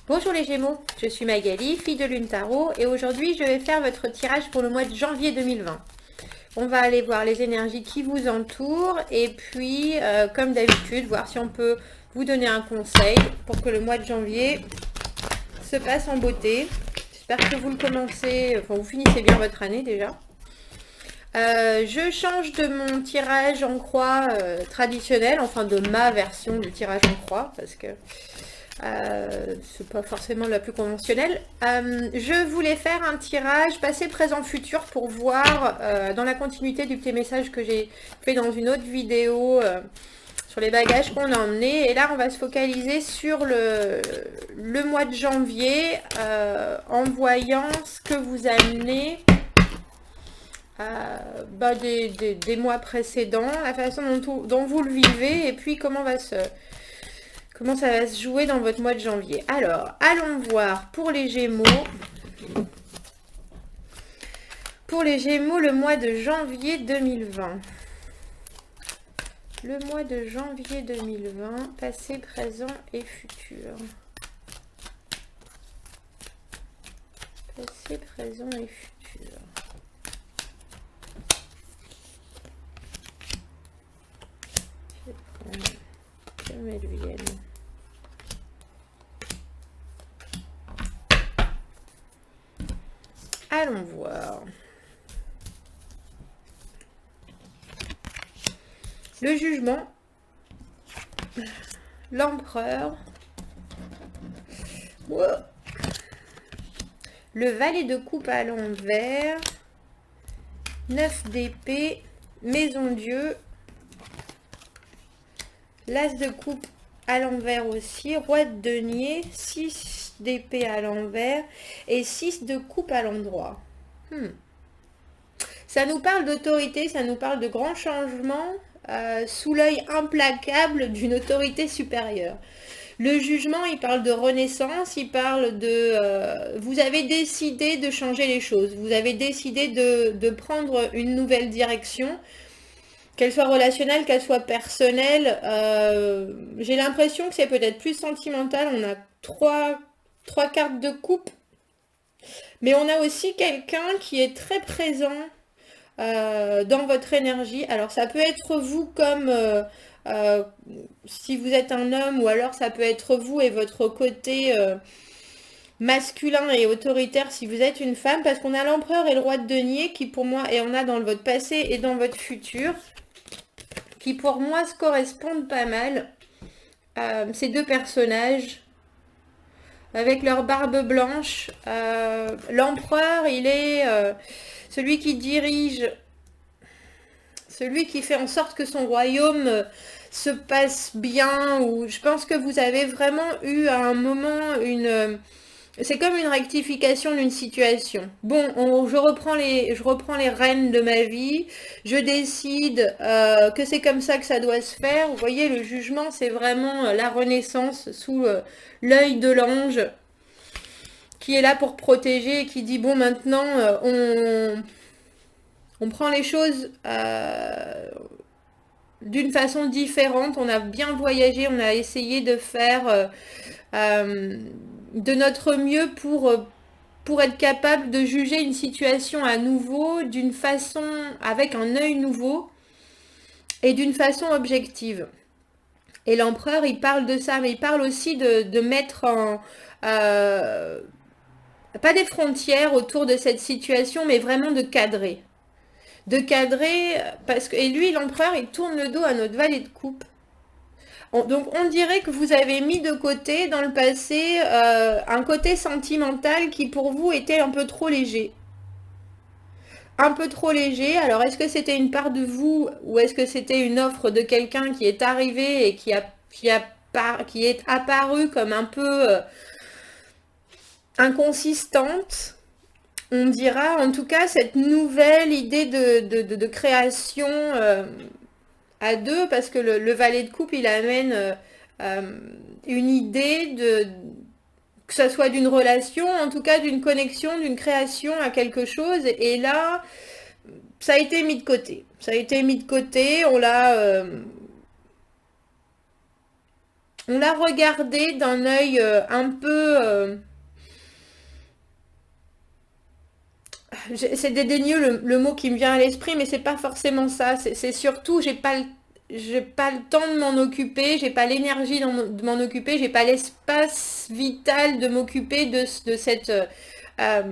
Bonjour les Gémeaux, je suis Magali, fille de Lune Tarot, et aujourd'hui je vais faire votre tirage pour le mois de janvier 2020. On va aller voir les énergies qui vous entourent et puis, comme d'habitude, voir si on peut vous donner un conseil pour que le mois de janvier se passe en beauté. J'espère que vous le commencez, enfin vous finissez bien votre année déjà. Je change de mon tirage en croix traditionnel, enfin de ma version du tirage en croix, parce que c'est pas forcément la plus conventionnelle. Je voulais faire un tirage passé, présent, futur pour voir dans la continuité du petit message que j'ai fait dans une autre vidéo sur les bagages qu'on a emmenés. Et là, on va se focaliser sur le mois de janvier en voyant ce que vous amenez des mois précédents, la façon dont vous le vivez et puis comment ça va se jouer dans votre mois de janvier. Alors, allons voir pour les Gémeaux. Pour les Gémeaux, le mois de janvier 2020. Le mois de janvier 2020, passé, présent et futur. Passé, présent et futur. Je vais prendre comme elles viennent. Allons voir. Le jugement, l'empereur, le valet de coupe à l'envers, 9 d'épée, maison Dieu, l'as de coupe à l'envers aussi, roi de denier, 6 d'épée à l'envers et 6 de coupe à l'endroit. Ça nous parle d'autorité, ça nous parle de grands changements sous l'œil implacable d'une autorité supérieure. Le jugement, il parle de renaissance, il parle de... vous avez décidé de changer les choses, vous avez décidé de prendre une nouvelle direction, qu'elle soit relationnelle, qu'elle soit personnelle. J'ai l'impression que c'est peut-être plus sentimental. On a trois cartes de coupe, mais on a aussi quelqu'un qui est très présent dans votre énergie. Alors ça peut être vous comme si vous êtes un homme, ou alors ça peut être vous et votre côté masculin et autoritaire si vous êtes une femme, parce qu'on a l'empereur et le roi de denier qui pour moi, et on a dans votre passé et dans votre futur, qui pour moi se correspondent pas mal. Ces deux personnages avec leur barbe blanche. L'empereur, il est celui qui dirige, celui qui fait en sorte que son royaume se passe bien, ou je pense que vous avez vraiment eu à un moment c'est comme une rectification d'une situation. Bon, je reprends les rênes de ma vie, je décide que c'est comme ça que ça doit se faire. Vous voyez, le jugement, c'est vraiment la renaissance sous l'œil de l'ange qui est là pour protéger et qui dit, bon, maintenant, on prend les choses d'une façon différente. On a bien voyagé, on a essayé de faire de notre mieux pour être capable de juger une situation à nouveau, d'une façon, avec un œil nouveau et d'une façon objective. Et l'empereur, il parle de ça, mais il parle aussi de mettre en... pas des frontières autour de cette situation, mais vraiment de cadrer. De cadrer, parce que... Et lui, l'empereur, il tourne le dos à notre valet de coupe. Donc on dirait que vous avez mis de côté dans le passé un côté sentimental qui pour vous était un peu trop léger. Un peu trop léger. Alors est-ce que c'était une part de vous, ou est-ce que c'était une offre de quelqu'un qui est arrivé et qui est apparu comme un peu inconsistante? On dira en tout cas cette nouvelle idée de création à deux, parce que le valet de coupe, il amène une idée que ça soit d'une relation, en tout cas d'une connexion, d'une création à quelque chose. Et là, ça a été mis de côté. Ça a été mis de côté, on l'a... on l'a regardé d'un œil un peu... c'est dédaigneux le mot qui me vient à l'esprit, mais c'est pas forcément ça. C'est surtout, j'ai pas le temps de m'en occuper, j'ai pas l'énergie de m'en occuper, j'ai pas l'espace vital de m'occuper euh,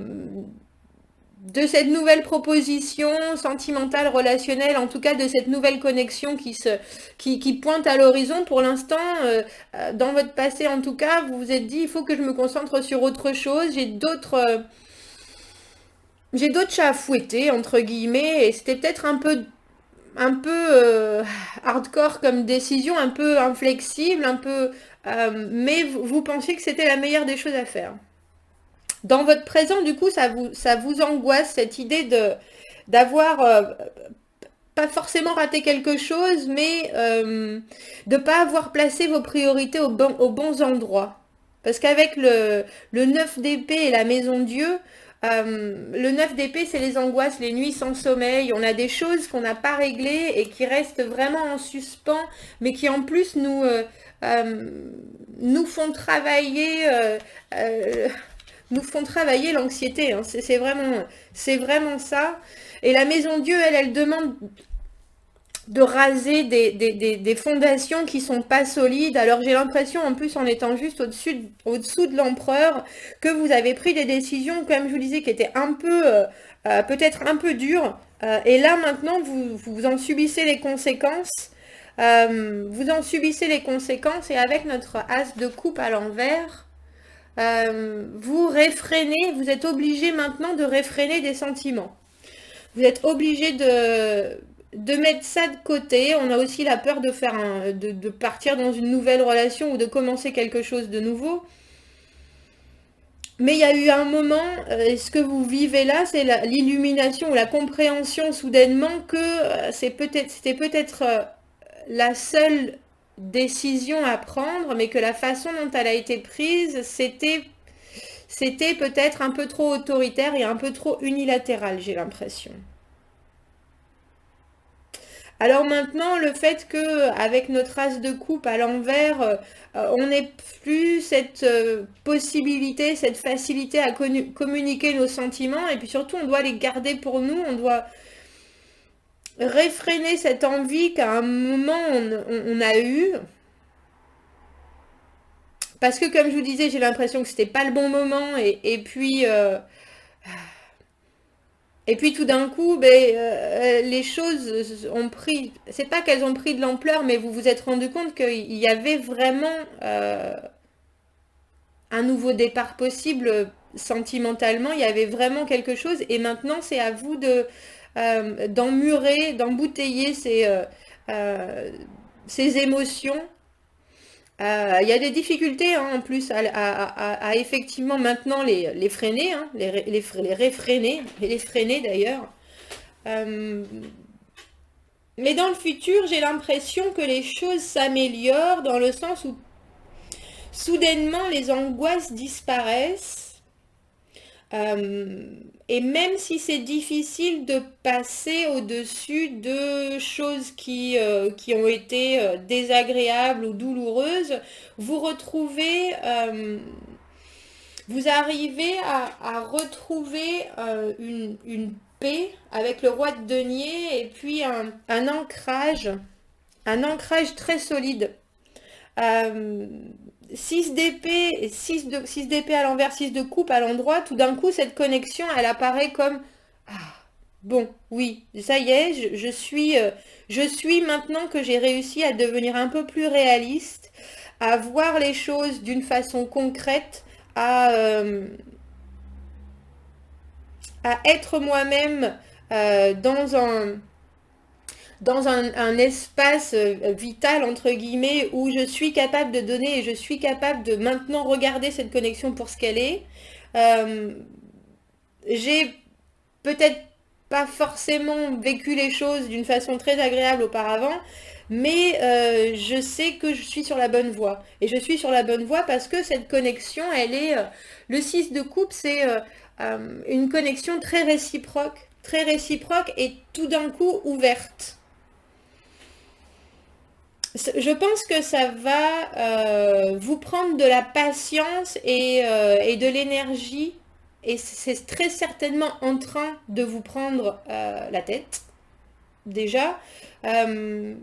de cette nouvelle proposition sentimentale, relationnelle, en tout cas de cette nouvelle connexion qui pointe à l'horizon. Pour l'instant, dans votre passé en tout cas, vous vous êtes dit, il faut que je me concentre sur autre chose, j'ai d'autres chats à fouetter, entre guillemets, et c'était peut-être un peu hardcore comme décision, un peu inflexible, un peu... mais vous pensiez que c'était la meilleure des choses à faire. Dans votre présent, du coup, ça vous angoisse, cette idée d'avoir pas forcément raté quelque chose, mais de pas avoir placé vos priorités aux bons endroits. Parce qu'avec le 9 d'épée et la maison Dieu, le 9 d'épée, c'est les angoisses, les nuits sans sommeil. On a des choses qu'on n'a pas réglées et qui restent vraiment en suspens, mais qui en plus euh, nous font travailler, nous font travailler l'anxiété. Hein. C'est vraiment ça. Et la maison Dieu, elle demande de raser des fondations qui sont pas solides. Alors j'ai l'impression, en plus en étant juste au-dessous de l'empereur, que vous avez pris des décisions, comme je vous disais, qui étaient un peu, peut-être un peu dures. Et là maintenant, vous en subissez les conséquences. Vous en subissez les conséquences et avec notre as de coupe à l'envers, vous réfrénez, vous êtes obligé maintenant de réfréner des sentiments. Vous êtes obligé de mettre ça de côté. On a aussi la peur de partir dans une nouvelle relation ou de commencer quelque chose de nouveau. Mais il y a eu un moment, ce que vous vivez là, c'est l'illumination ou la compréhension soudainement que c'était peut-être la seule décision à prendre, mais que la façon dont elle a été prise, c'était peut-être un peu trop autoritaire et un peu trop unilatéral, j'ai l'impression. Alors maintenant, le fait que avec notre as de coupe à l'envers, on n'ait plus cette possibilité, cette facilité à communiquer nos sentiments, et puis surtout, on doit les garder pour nous, on doit réfréner cette envie qu'à un moment on a eu, parce que comme je vous disais, j'ai l'impression que c'était pas le bon moment, et puis tout d'un coup, les choses ont pris, c'est pas qu'elles ont pris de l'ampleur, mais vous vous êtes rendu compte qu'il y avait vraiment un nouveau départ possible sentimentalement, il y avait vraiment quelque chose, et maintenant c'est à vous d'emmurer, d'embouteiller ces émotions. Il y a des difficultés hein, en plus à effectivement maintenant les freiner, hein, les réfréner, et les freiner d'ailleurs. Euh, mais dans le futur, j'ai l'impression que les choses s'améliorent dans le sens où soudainement les angoisses disparaissent. Et même si c'est difficile de passer au-dessus de choses qui ont été désagréables ou douloureuses, vous retrouvez, vous arrivez à retrouver une paix avec le roi de denier et puis un ancrage très solide. Euh, 6 d'épée, 6 d'épée à l'envers, 6 de coupe à l'endroit, tout d'un coup, cette connexion, elle apparaît comme ah, bon, oui, ça y est, je suis maintenant que j'ai réussi à devenir un peu plus réaliste, à voir les choses d'une façon concrète, à être moi-même dans un espace vital, entre guillemets, où je suis capable de donner et je suis capable de maintenant regarder cette connexion pour ce qu'elle est. Euh, j'ai peut-être pas forcément vécu les choses d'une façon très agréable auparavant, mais je sais que je suis sur la bonne voie. Et je suis sur la bonne voie parce que cette connexion, elle est... le 6 de coupe, c'est une connexion très réciproque et tout d'un coup ouverte. Je pense que ça va vous prendre de la patience et de l'énergie. Et c'est très certainement en train de vous prendre la tête, déjà. Euh,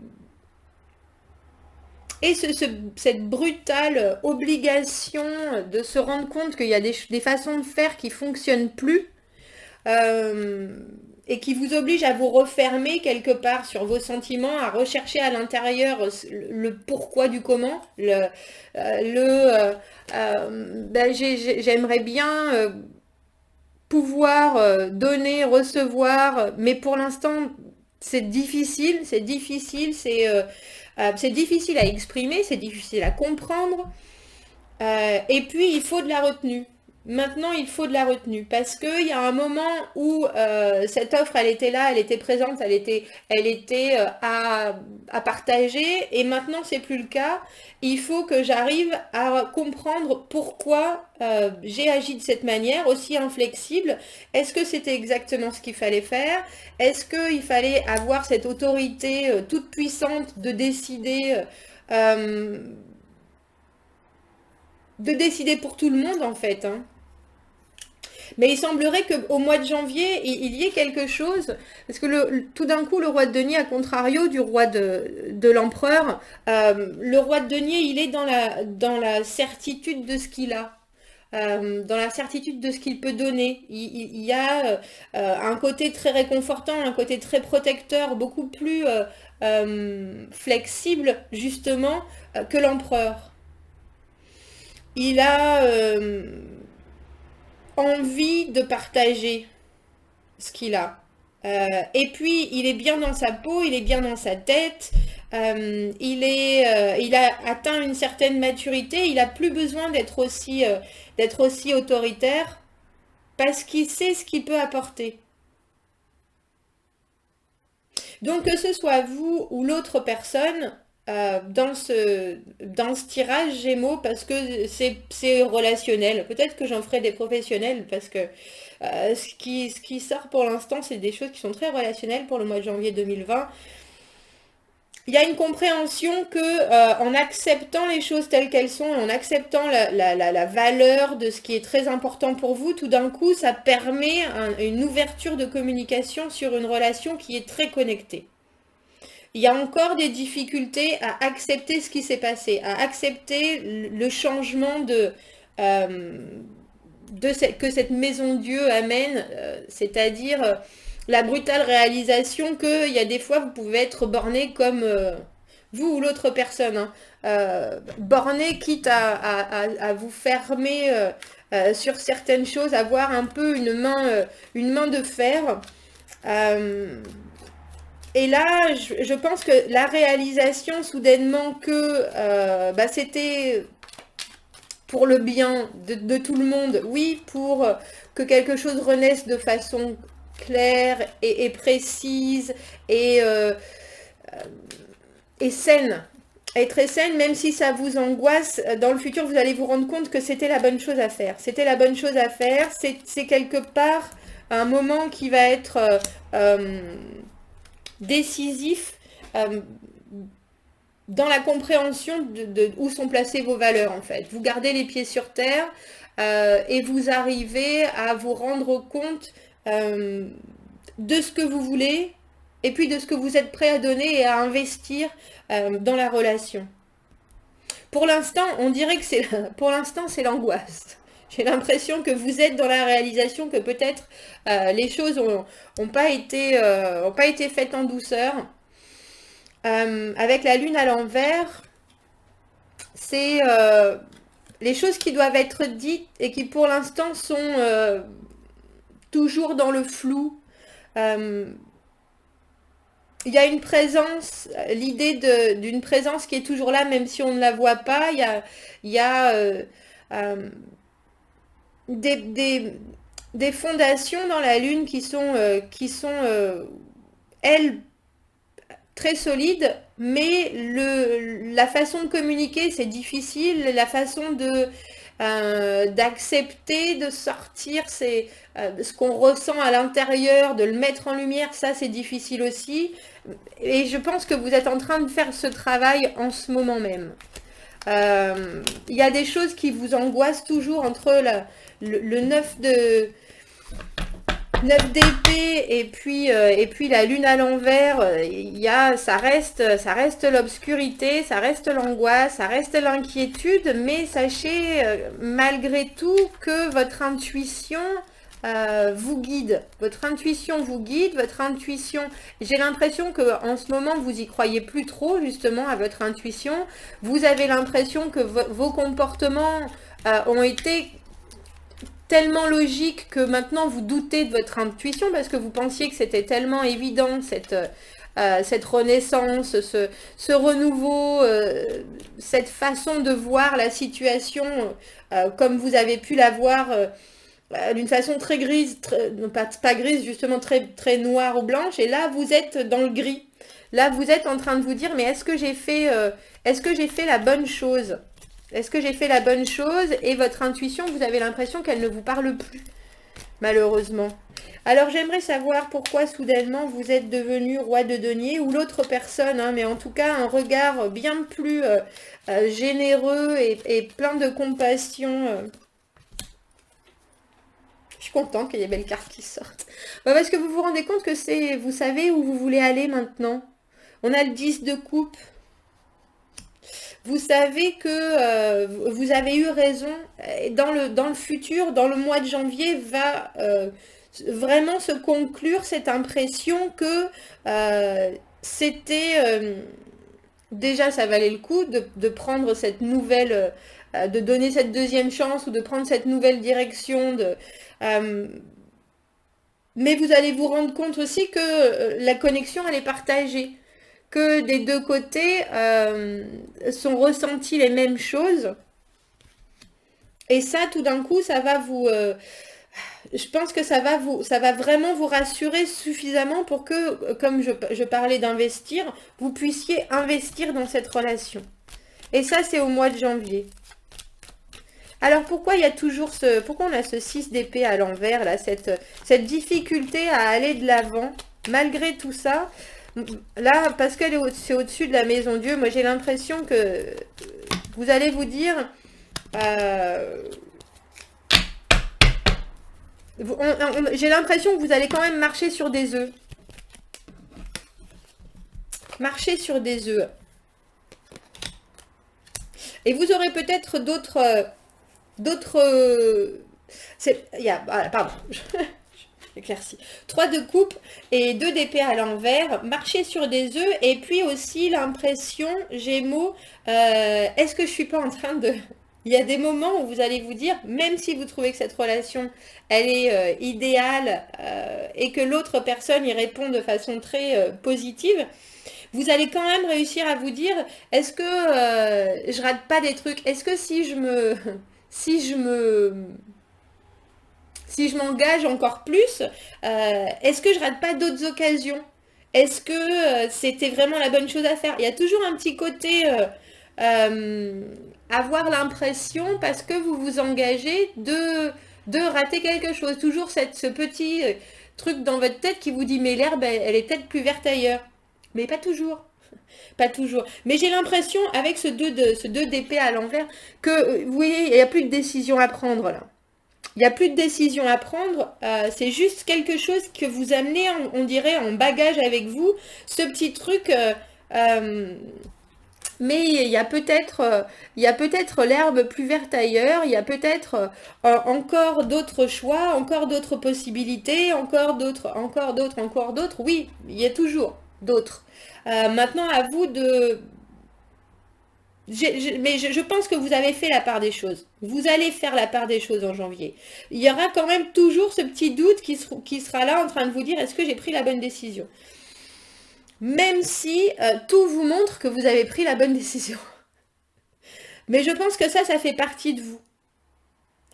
et cette brutale obligation de se rendre compte qu'il y a des façons de faire qui fonctionnent plus. euh, et qui vous oblige à vous refermer quelque part sur vos sentiments, à rechercher à l'intérieur le pourquoi du comment, j'aimerais bien pouvoir donner, recevoir, mais pour l'instant c'est difficile, c'est difficile à exprimer, c'est difficile à comprendre. Et puis, il faut de la retenue. Maintenant, il faut de la retenue parce qu'il y a un moment où cette offre, elle était là, elle était présente, elle était à partager et maintenant, c'est plus le cas. Il faut que j'arrive à comprendre pourquoi j'ai agi de cette manière, aussi inflexible. Est-ce que c'était exactement ce qu'il fallait faire? Est-ce qu'il fallait avoir cette autorité toute puissante euh, de décider pour tout le monde en fait, hein. Mais il semblerait qu'au mois de janvier, il y ait quelque chose, parce que tout d'un coup, le roi de denier, à contrario du roi de l'empereur, le roi de denier, il est dans la certitude de ce qu'il a. Dans la certitude de ce qu'il peut donner. Il y a un côté très réconfortant, un côté très protecteur, beaucoup plus flexible, justement, que l'empereur. Il a envie de partager ce qu'il a. Et puis, il est bien dans sa peau, il est bien dans sa tête, il a atteint une certaine maturité, il n'a plus besoin d'être aussi autoritaire parce qu'il sait ce qu'il peut apporter. Donc, que ce soit vous ou l'autre personne, dans ce tirage Gémeaux, parce que c'est relationnel. Peut-être que j'en ferai des professionnels, parce que ce qui sort pour l'instant, c'est des choses qui sont très relationnelles pour le mois de janvier 2020. Il y a une compréhension que en acceptant les choses telles qu'elles sont, en acceptant la valeur de ce qui est très important pour vous, tout d'un coup, ça permet une ouverture de communication sur une relation qui est très connectée. Il y a encore des difficultés à accepter ce qui s'est passé, à accepter le changement que cette maison Dieu amène, c'est-à-dire la brutale réalisation qu'il y a des fois vous pouvez être borné comme vous ou l'autre personne, hein, borné quitte à vous fermer sur certaines choses, avoir un peu une main de fer. Euh, et là, je pense que la réalisation soudainement que c'était pour le bien de tout le monde, oui, pour que quelque chose renaisse de façon claire et précise et saine. Et très saine, même si ça vous angoisse, dans le futur, vous allez vous rendre compte que c'était la bonne chose à faire. C'était la bonne chose à faire. C'est quelque part un moment qui va être décisif dans la compréhension de où sont placées vos valeurs en fait. Vous gardez les pieds sur terre et vous arrivez à vous rendre compte de ce que vous voulez et puis de ce que vous êtes prêt à donner et à investir dans la relation. Pour l'instant, on dirait que pour l'instant c'est l'angoisse. J'ai l'impression que vous êtes dans la réalisation que peut-être les choses ont pas été faites en douceur. Avec la lune à l'envers, c'est les choses qui doivent être dites et qui pour l'instant sont toujours dans le flou. Il y a une présence, l'idée d'une présence qui est toujours là même si on ne la voit pas. Il y a des fondations dans la lune qui sont elles, très solides, mais la façon de communiquer, c'est difficile. La façon d'accepter de sortir ce qu'on ressent à l'intérieur, de le mettre en lumière, ça c'est difficile aussi. Et je pense que vous êtes en train de faire ce travail en ce moment même. Il y a des choses qui vous angoissent toujours entre le 9 d'épée et puis la lune à l'envers. Ça reste l'obscurité, ça reste l'angoisse, ça reste l'inquiétude, mais sachez malgré tout que votre intuition vous guide. Votre intuition vous guide, votre intuition... J'ai l'impression que en ce moment, vous y croyez plus trop, justement, à votre intuition. Vous avez l'impression que vos comportements ont été tellement logiques que maintenant vous doutez de votre intuition parce que vous pensiez que c'était tellement évident, cette renaissance, ce renouveau, cette façon de voir la situation comme vous avez pu la voir d'une façon très grise, non, pas grise, justement très, très noire ou blanche, et là vous êtes dans le gris. Là vous êtes en train de vous dire, mais est-ce que j'ai fait la bonne chose? Est-ce que j'ai fait la bonne chose? Et votre intuition, vous avez l'impression qu'elle ne vous parle plus, malheureusement. Alors j'aimerais savoir pourquoi soudainement vous êtes devenu roi de denier ou l'autre personne, hein, mais en tout cas un regard bien plus généreux et plein de compassion. Je suis contente qu'il y ait belles cartes qui sortent. Bah, parce que vous vous rendez compte que vous savez où vous voulez aller maintenant. On a le 10 de coupe. Vous savez que vous avez eu raison. Dans le futur, dans le mois de janvier, va vraiment se conclure cette impression que c'était... déjà, ça valait le coup de prendre cette nouvelle... de donner cette deuxième chance ou de prendre cette nouvelle direction. Mais vous allez vous rendre compte aussi que la connexion, elle est partagée. Que des deux côtés sont ressentis les mêmes choses. Et ça, tout d'un coup, ça va vous... je pense que ça va vraiment vous rassurer suffisamment pour que, comme je parlais d'investir, vous puissiez investir dans cette relation. Et ça, c'est au mois de janvier. Alors, pourquoi il y a toujours pourquoi on a ce 6 d'épée à l'envers, là, cette difficulté à aller de l'avant, malgré tout ça? Là, parce que c'est au-dessus de la maison Dieu, moi j'ai l'impression que vous allez vous dire... j'ai l'impression que vous allez quand même marcher sur des œufs. Marcher sur des œufs. Et vous aurez peut-être d'autres... pardon. Éclairci. 3 de coupe et 2 d'épée à l'envers, marcher sur des œufs et puis aussi l'impression, Gémeaux, est-ce que je suis pas en train de... Il y a des moments où vous allez vous dire, même si vous trouvez que cette relation, elle est idéale et que l'autre personne y répond de façon très positive, vous allez quand même réussir à vous dire, est-ce que je rate pas des trucs? Est-ce que si je m'engage encore plus, est-ce que je rate pas d'autres occasions? Est-ce que c'était vraiment la bonne chose à faire? Il y a toujours un petit côté avoir l'impression, parce que vous vous engagez, de rater quelque chose. Toujours ce petit truc dans votre tête qui vous dit, mais l'herbe, elle est peut-être plus verte ailleurs. Mais pas toujours. Pas toujours. Mais j'ai l'impression, avec ce 2 d'épée à l'envers, que, vous voyez, il n'y a plus de décision à prendre là. Il n'y a plus de décision à prendre, c'est juste quelque chose que vous amenez, on dirait, en bagage avec vous, ce petit truc, mais il y a peut-être l'herbe plus verte ailleurs, il y a peut-être encore d'autres choix, encore d'autres possibilités, encore d'autres, oui, il y a toujours d'autres. Maintenant, à vous de... mais je pense que vous avez fait la part des choses. Vous allez faire la part des choses en janvier. Il y aura quand même toujours ce petit doute qui sera là en train de vous dire, est-ce que j'ai pris la bonne décision? Même si tout vous montre que vous avez pris la bonne décision. Mais je pense que ça fait partie de vous.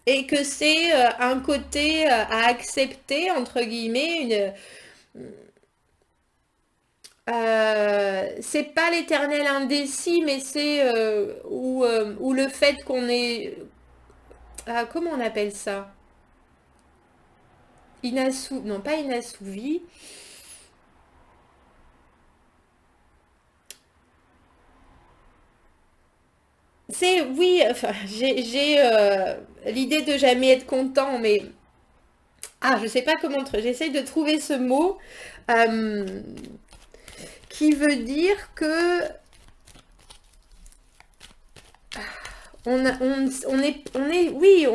Et que c'est un côté à accepter, entre guillemets, c'est pas l'éternel indécis, mais c'est où le fait qu'on est comment on appelle ça? Non, pas inassouvi. Oui, enfin, j'ai l'idée de jamais être content, mais je sais pas comment, j'essaye de trouver ce mot euh, qui veut dire que oui,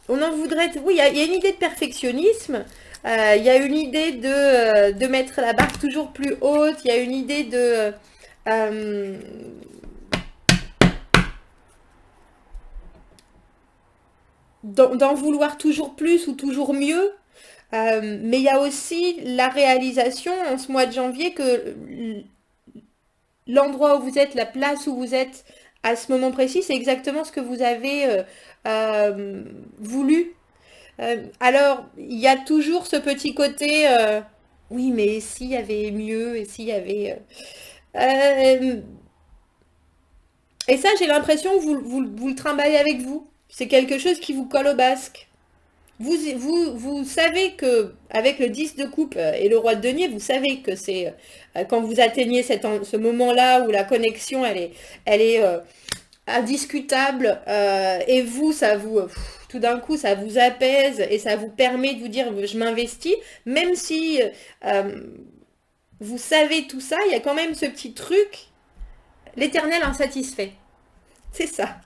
on en voudrait, oui, il y a une idée de perfectionnisme, il y a une idée de mettre la barre toujours plus haute, il y a une idée euh, d'en vouloir toujours plus ou toujours mieux. Mais il y a aussi la réalisation en ce mois de janvier que l'endroit où vous êtes, la place où vous êtes à ce moment précis, c'est exactement ce que vous avez voulu. Alors, il y a toujours ce petit côté, oui, mais s'il y avait mieux, et s'il y avait... euh, et ça, j'ai l'impression que vous le trimballez avec vous. C'est quelque chose qui vous colle au basque. Vous savez que avec le 10 de coupe et le roi de denier, vous savez que c'est quand vous atteignez ce moment-là où la connexion elle est indiscutable et vous, tout d'un coup, ça vous apaise et ça vous permet de vous dire je m'investis, même si vous savez tout ça, il y a quand même ce petit truc, l'éternel insatisfait. C'est ça.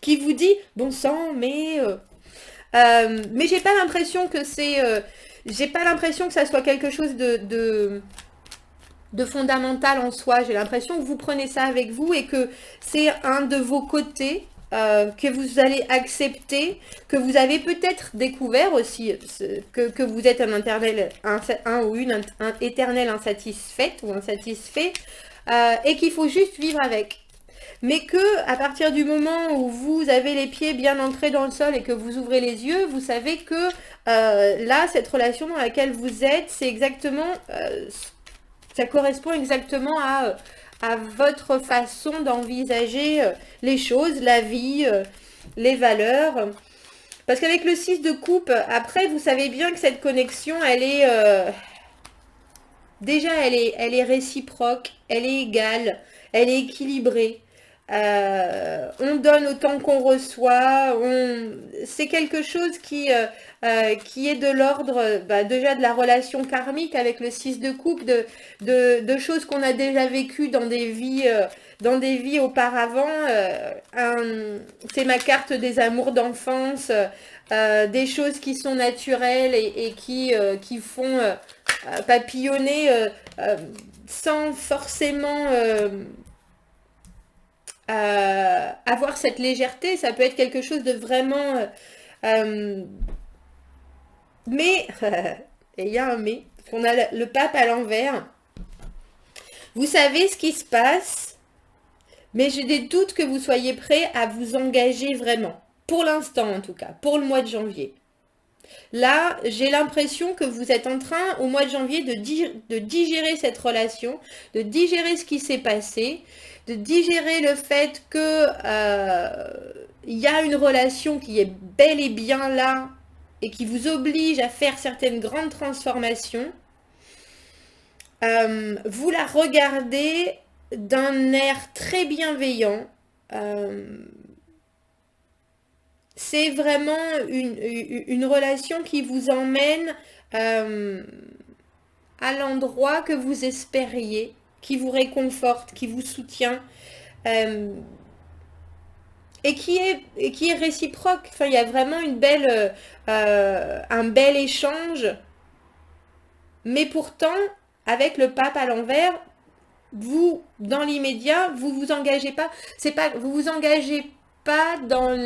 Qui vous dit bon sang, mais j'ai pas l'impression que j'ai pas l'impression que ça soit quelque chose de fondamental en soi. J'ai l'impression que vous prenez ça avec vous et que c'est un de vos côtés que vous allez accepter, que vous avez peut-être découvert aussi, que vous êtes un ou une éternelle insatisfaite ou insatisfait, et qu'il faut juste vivre avec. Mais que à partir du moment où vous avez les pieds bien ancrés dans le sol et que vous ouvrez les yeux, vous savez que là, cette relation dans laquelle vous êtes, c'est exactement, ça correspond exactement à votre façon d'envisager les choses, la vie, les valeurs. Parce qu'avec le 6 de coupe, après, vous savez bien que cette connexion, déjà, elle est réciproque, elle est égale, elle est équilibrée. On donne autant qu'on reçoit. C'est quelque chose qui est de l'ordre déjà de la relation karmique avec le 6 de coupe, de choses qu'on a déjà vécues dans des vies auparavant. C'est ma carte des amours d'enfance, des choses qui sont naturelles et qui font papillonner sans forcément avoir cette légèreté. Ça peut être quelque chose de vraiment... euh, mais, et il y a un mais, parce qu'on a le pape à l'envers. Vous savez ce qui se passe, mais j'ai des doutes que vous soyez prêt à vous engager vraiment. Pour l'instant en tout cas, pour le mois de janvier. Là, j'ai l'impression que vous êtes en train, au mois de janvier, de digérer cette relation, de digérer ce qui s'est passé, de digérer le fait que il y a une relation qui est bel et bien là et qui vous oblige à faire certaines grandes transformations. Vous la regardez d'un air très bienveillant. C'est vraiment une relation qui vous emmène à l'endroit que vous espériez, qui vous réconforte, qui vous soutient, euh, et qui est réciproque. Enfin, il y a vraiment un bel échange, mais pourtant, avec le pape à l'envers, vous, dans l'immédiat, vous vous engagez pas. C'est pas, vous vous engagez pas dans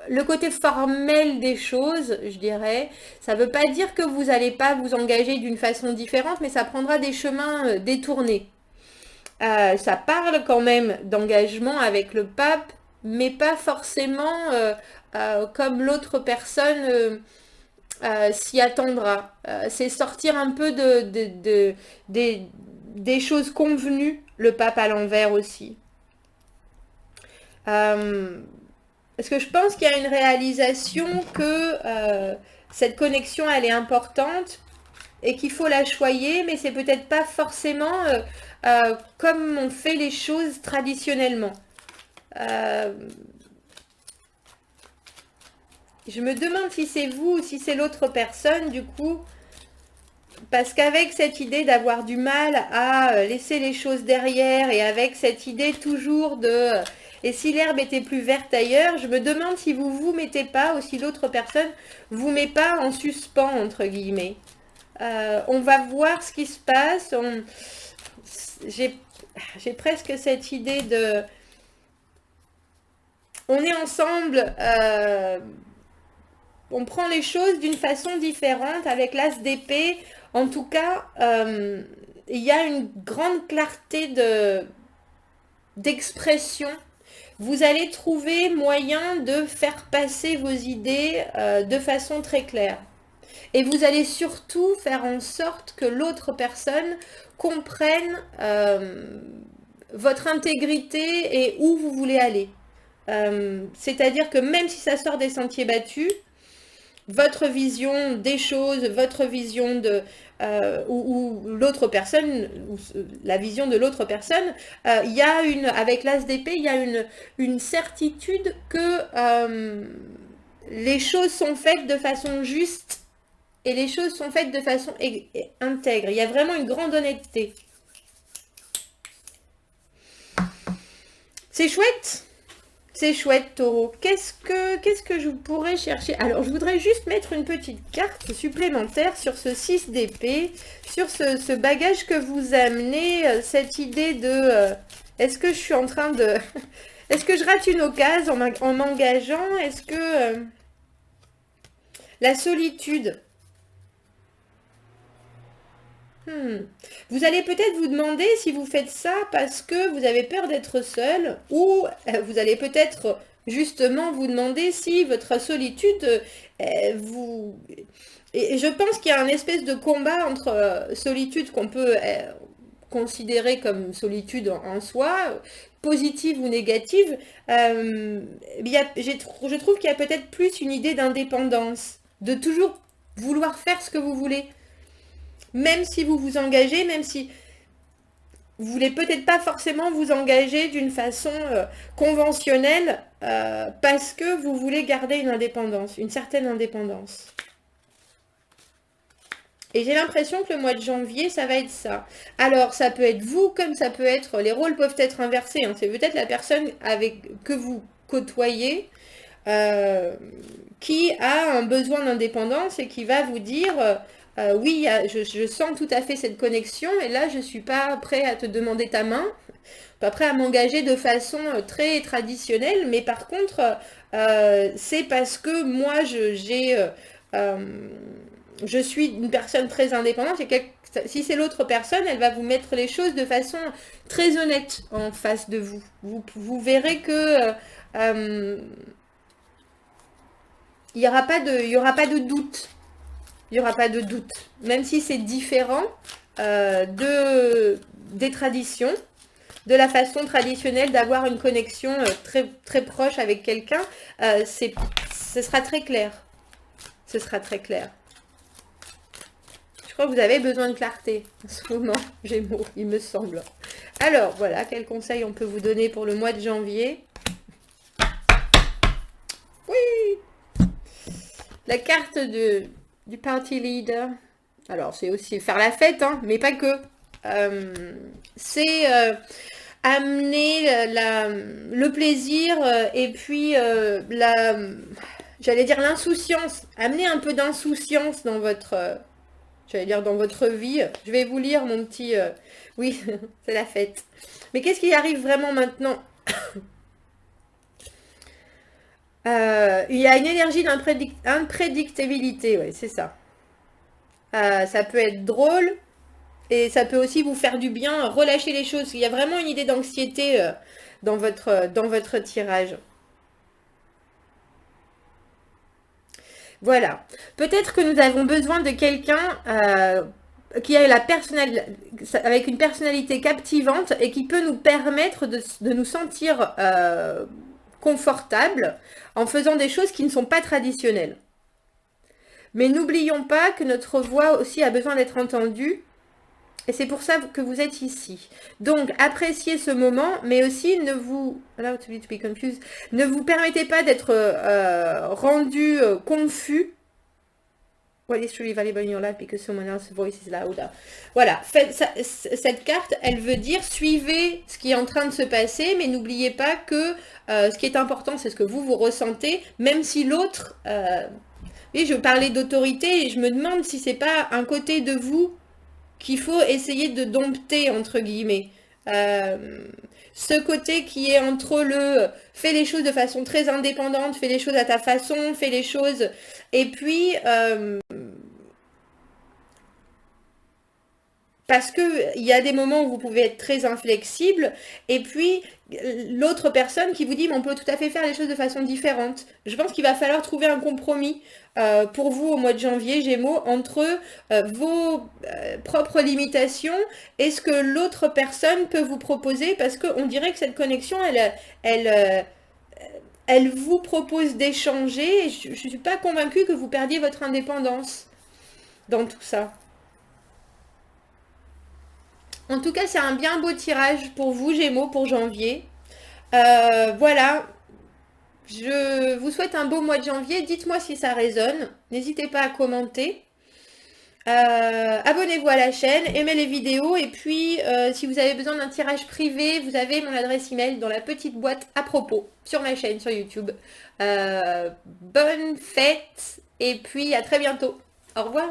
le côté formel des choses, je dirais. Ça veut pas dire que vous n'allez pas vous engager d'une façon différente, mais ça prendra des chemins détournés. Ça parle quand même d'engagement avec le pape, mais pas forcément comme l'autre personne s'y attendra. C'est sortir un peu des choses convenues, le pape à l'envers aussi. Parce que je pense qu'il y a une réalisation que cette connexion, elle est importante et qu'il faut la choyer, mais c'est peut-être pas forcément comme on fait les choses traditionnellement. Je me demande si c'est vous ou si c'est l'autre personne, du coup, parce qu'avec cette idée d'avoir du mal à laisser les choses derrière et avec cette idée toujours de et si l'herbe était plus verte ailleurs, je me demande si vous vous mettez pas ou si l'autre personne vous met pas en suspens entre guillemets. On va voir ce qui se passe. J'ai presque cette idée de on est ensemble. On prend les choses d'une façon différente avec l'as d'épée. En tout cas, il y a une grande clarté d'expression. Vous allez trouver moyen de faire passer vos idées de façon très claire. Et vous allez surtout faire en sorte que l'autre personne comprenne votre intégrité et où vous voulez aller. C'est-à-dire que même si ça sort des sentiers battus, votre vision des choses, votre vision de ou l'autre personne, ou la vision de l'autre personne, il y a avec l'as d'épée, il y a une certitude que les choses sont faites de façon juste et les choses sont faites de façon intègre. Il y a vraiment une grande honnêteté. C'est chouette. C'est chouette, Taureau. Qu'est-ce que je pourrais chercher? Alors, je voudrais juste mettre une petite carte supplémentaire sur ce 6 d'épée, sur ce bagage que vous amenez, cette idée de... est-ce que je suis en train de... est-ce que je rate une occasion en m'engageant? Est-ce que... la solitude... Vous allez peut-être vous demander si vous faites ça parce que vous avez peur d'être seul ou vous allez peut-être justement vous demander si votre solitude vous... Et je pense qu'il y a un espèce de combat entre solitude qu'on peut considérer comme solitude en soi, positive ou négative. Je trouve qu'il y a peut-être plus une idée d'indépendance, de toujours vouloir faire ce que vous voulez. Même si vous vous engagez, même si vous voulez peut-être pas forcément vous engager d'une façon conventionnelle parce que vous voulez garder une indépendance, une certaine indépendance. Et j'ai l'impression que le mois de janvier, ça va être ça. Alors, ça peut être vous, comme ça peut être... Les rôles peuvent être inversés. Hein. C'est peut-être la personne que vous côtoyez qui a un besoin d'indépendance et qui va vous dire... oui, je sens tout à fait cette connexion et là, je ne suis pas prêt à te demander ta main, pas prêt à m'engager de façon très traditionnelle, mais par contre, c'est parce que moi, je suis une personne très indépendante et si c'est l'autre personne, elle va vous mettre les choses de façon très honnête en face de vous. Vous verrez que il n'y aura pas de doute. Il n'y aura pas de doute. Même si c'est différent des traditions, de la façon traditionnelle d'avoir une connexion très, très proche avec quelqu'un, ce sera très clair. Ce sera très clair. Je crois que vous avez besoin de clarté en ce moment, Gémeaux, il me semble. Alors, voilà, quels conseils on peut vous donner pour le mois de janvier? Oui! La carte du party leader. Alors, c'est aussi faire la fête, hein, mais pas que. C'est amener le plaisir et puis j'allais dire l'insouciance. Amener un peu d'insouciance dans votre... j'allais dire dans votre vie. Je vais vous lire mon petit... oui, c'est la fête. Mais qu'est-ce qui arrive vraiment maintenant? Il y a une énergie d'imprédictabilité, ouais, c'est ça. Ça peut être drôle et ça peut aussi vous faire du bien, relâcher les choses. Il y a vraiment une idée d'anxiété dans votre tirage. Voilà. Peut-être que nous avons besoin de quelqu'un qui a avec une personnalité captivante et qui peut nous permettre de nous sentir confortable en faisant des choses qui ne sont pas traditionnelles. Mais n'oublions pas que notre voix aussi a besoin d'être entendue. Et c'est pour ça que vous êtes ici. Donc, appréciez ce moment, mais aussi ne vous permettez pas d'être rendu confus. What is truly valuable in your life because someone else's voice is louder. Voilà, cette carte, elle veut dire suivez ce qui est en train de se passer, mais n'oubliez pas que ce qui est important, c'est ce que vous ressentez, même si l'autre... oui, je parlais d'autorité et je me demande si c'est pas un côté de vous qu'il faut essayer de dompter, entre guillemets. Ce côté qui est entre le fais les choses de façon très indépendante, fais les choses à ta façon, fais les choses... Et puis, parce qu'il y a des moments où vous pouvez être très inflexible, et puis l'autre personne qui vous dit mais on peut tout à fait faire les choses de façon différente. Je pense qu'il va falloir trouver un compromis pour vous au mois de janvier, Gémeaux, entre vos propres limitations et ce que l'autre personne peut vous proposer, parce qu'on dirait que cette connexion, elle vous propose d'échanger, et je ne suis pas convaincue que vous perdiez votre indépendance dans tout ça. En tout cas, c'est un bien beau tirage pour vous, Gémeaux, pour janvier. Voilà. Je vous souhaite un beau mois de janvier. Dites-moi si ça résonne. N'hésitez pas à commenter. Abonnez-vous à la chaîne, aimez les vidéos. Et puis, si vous avez besoin d'un tirage privé, vous avez mon adresse email dans la petite boîte à propos sur ma chaîne, sur YouTube. Bonne fête et puis à très bientôt. Au revoir.